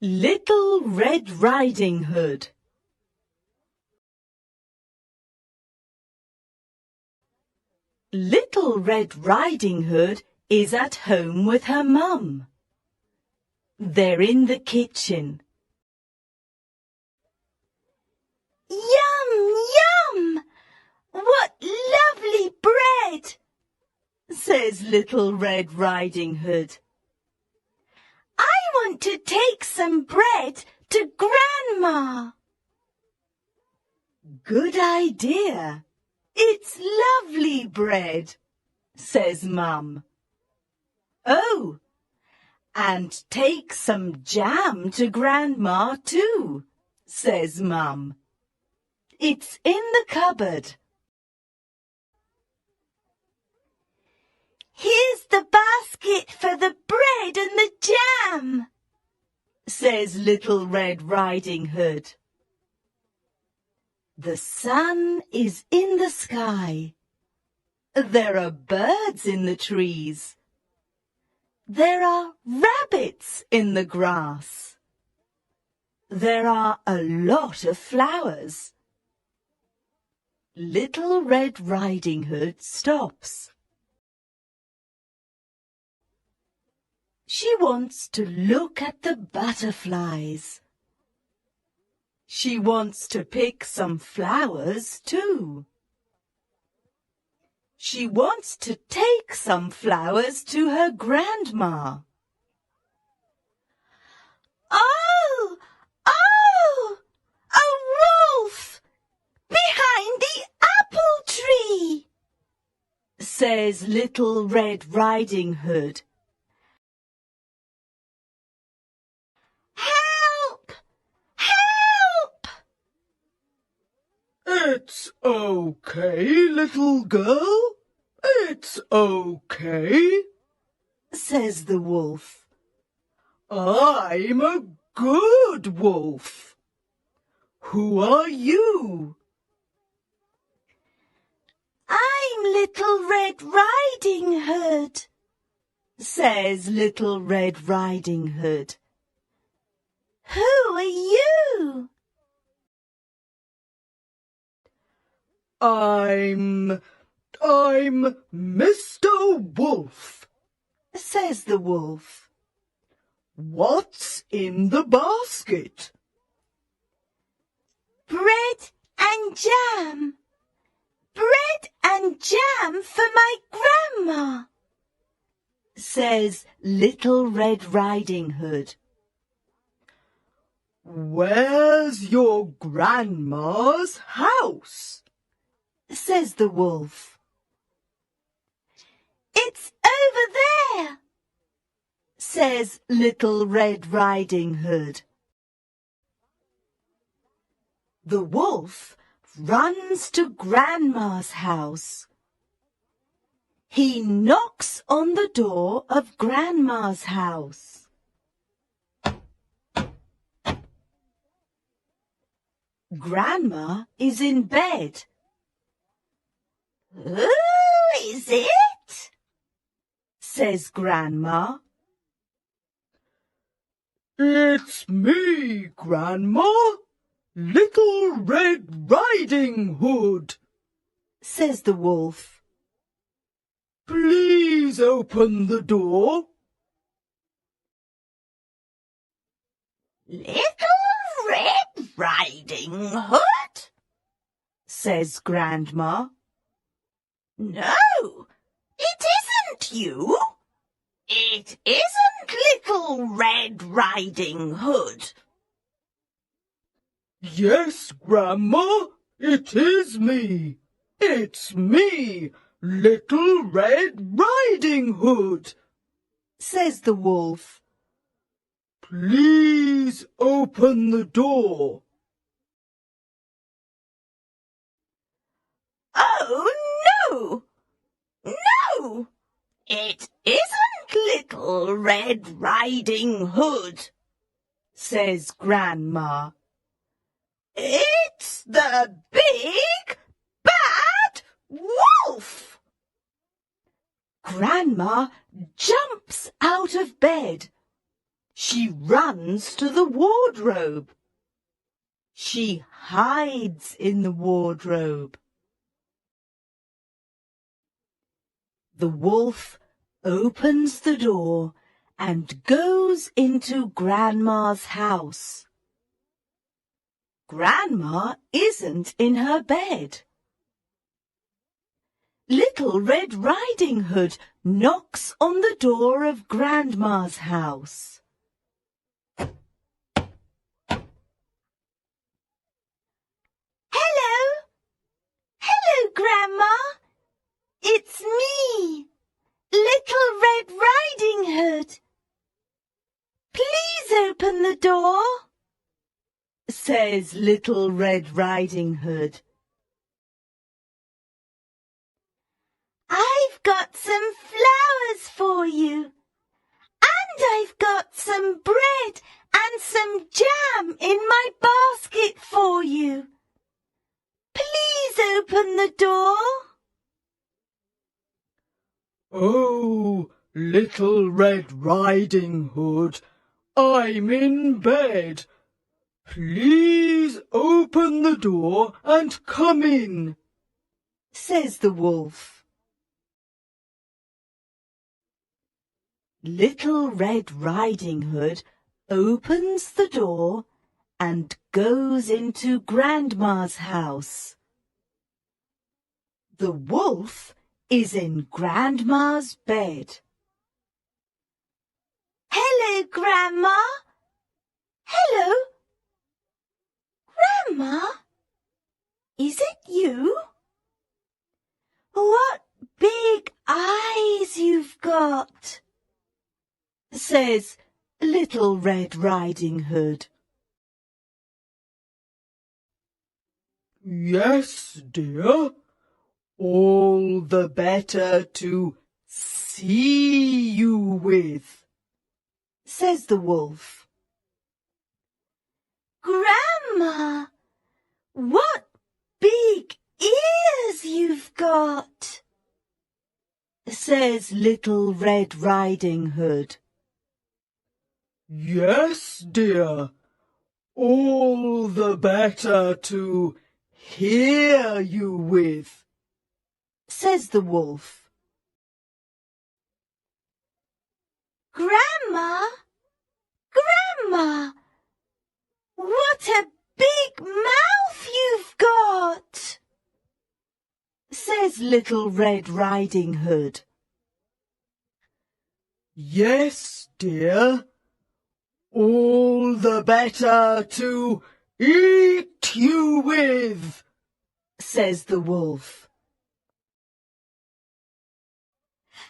Little Red Riding Hood. Little Red Riding Hood is at home with her mum. They're in the kitchen. Yum, yum! What lovely bread! Says Little Red Riding Hood. I want to take some bread to Grandma. Good idea. It's lovely bread, says Mum. Oh, and take some jam to Grandma too, says Mum. It's in the cupboard. Here's the basket for the bread and the jam, says Little Red Riding Hood. The sun is in the sky. There are birds in the trees. There are rabbits in the grass. There are a lot of flowers. Little Red Riding Hood stops. She wants to look at the butterflies. She wants to pick some flowers too. She wants to take some flowers to her grandma. Oh! Oh! A wolf! Behind the apple tree! Says Little Red Riding Hood. Help! Help! It's okay, little girl. It's okay, says the wolf. I'm a good wolf. Who are you? I'm Little Red Riding Hood, says Little Red Riding Hood. Who are you? I'm Mr. Wolf, says the wolf. What's in the basket? Bread and jam. Bread and jam for my grandma, says Little Red Riding Hood. Where's your grandma's house? Says the wolf. It's over there, says Little Red Riding Hood. The wolf runs to Grandma's house. He knocks on the door of Grandma's house. Grandma is in bed. Who is it? Says Grandma. It's me, Grandma. Little Red Riding Hood, says the wolf. Please open the door. Little Red Riding Hood, says Grandma. No, it isn't you. It isn't Little Red Riding Hood. Yes, Grandma, it is me. It's me, Little Red Riding Hood, says the wolf. Please open the door. Oh, no! No! It isn't Little Red Riding Hood, says Grandma. It's the big, bad wolf! Grandma jumps out of bed. She runs to the wardrobe. She hides in the wardrobe. The wolf opens the door and goes into Grandma's house. Grandma isn't in her bed. Little Red Riding Hood knocks on the door of Grandma's house. Hello! Hello, Grandma! It's me, Little Red Riding Hood. Please open the door, says Little Red Riding Hood. I've got some flowers for you, and I've got some bread and some jam in my basket for you. Please open the door. Oh, Little Red Riding Hood, I'm in bed. Please open the door and come in, says the wolf. Little Red Riding Hood opens the door and goes into Grandma's house. The wolf is in Grandma's bed. Hello, Grandma. Hello. Grandma, is it you? What big eyes you've got, says Little Red Riding Hood. Yes, dear. All the better to see you with, says the wolf. Grandma, what big ears you've got, says Little Red Riding Hood. Yes, dear. All the better to hear you with, says the wolf. Grandma, Grandma, what a big mouth you've got, says Little Red Riding Hood. Yes, dear. All the better to eat you with, says the wolf.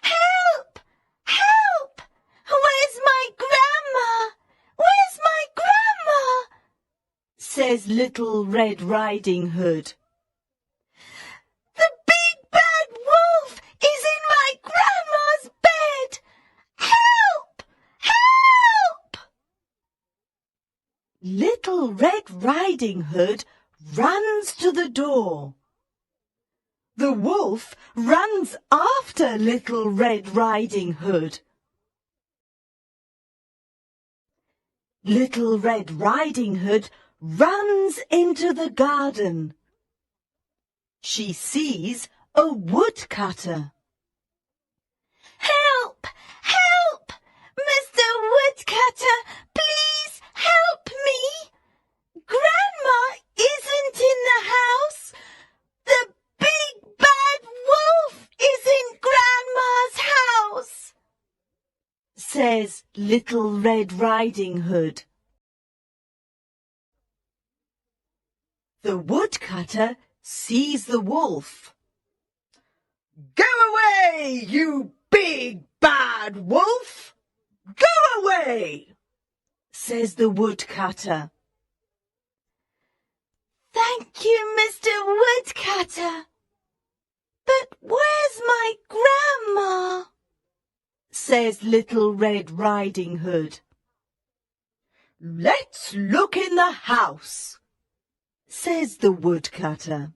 Help! Help! Where's my grandma? Where's my grandma? says Little Red Riding Hood. The big bad wolf is in my grandma's bed! Help! Help! Little Red Riding Hood runs to the door. The wolf runs after Little Red Riding Hood. Little Red Riding Hood runs into the garden. She sees a woodcutter. Help! Help! Mr. Woodcutter, please help me! Grandma isn't in the house. The big bad wolf is in Grandma's house, says Little Red Riding Hood. The woodcutter sees the wolf. Go away, you big bad wolf! Go away, says the woodcutter. Thank you, Mr. Woodcutter. But where's my grandma? says Little Red Riding Hood. Let's look in the house, says the woodcutter.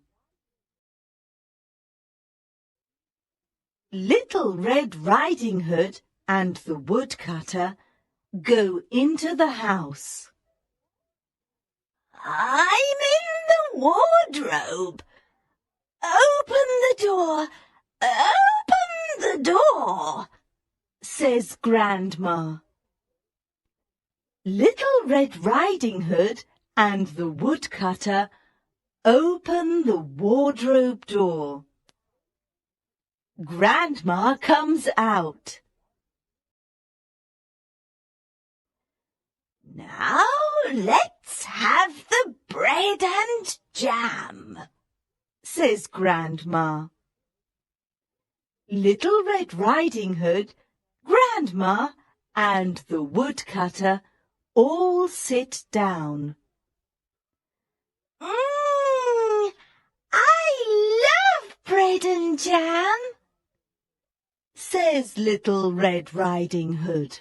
Little Red Riding Hood and the woodcutter go into the house. I'm in the wardrobe. Open the door. Open the door, says Grandma. Little Red Riding Hood and the woodcutter open the wardrobe door. Grandma comes out. Now let's have the bread and jam, says Grandma. Little Red Riding Hood, Grandma, and the woodcutter all sit down. I love bread and jam, says Little Red Riding Hood.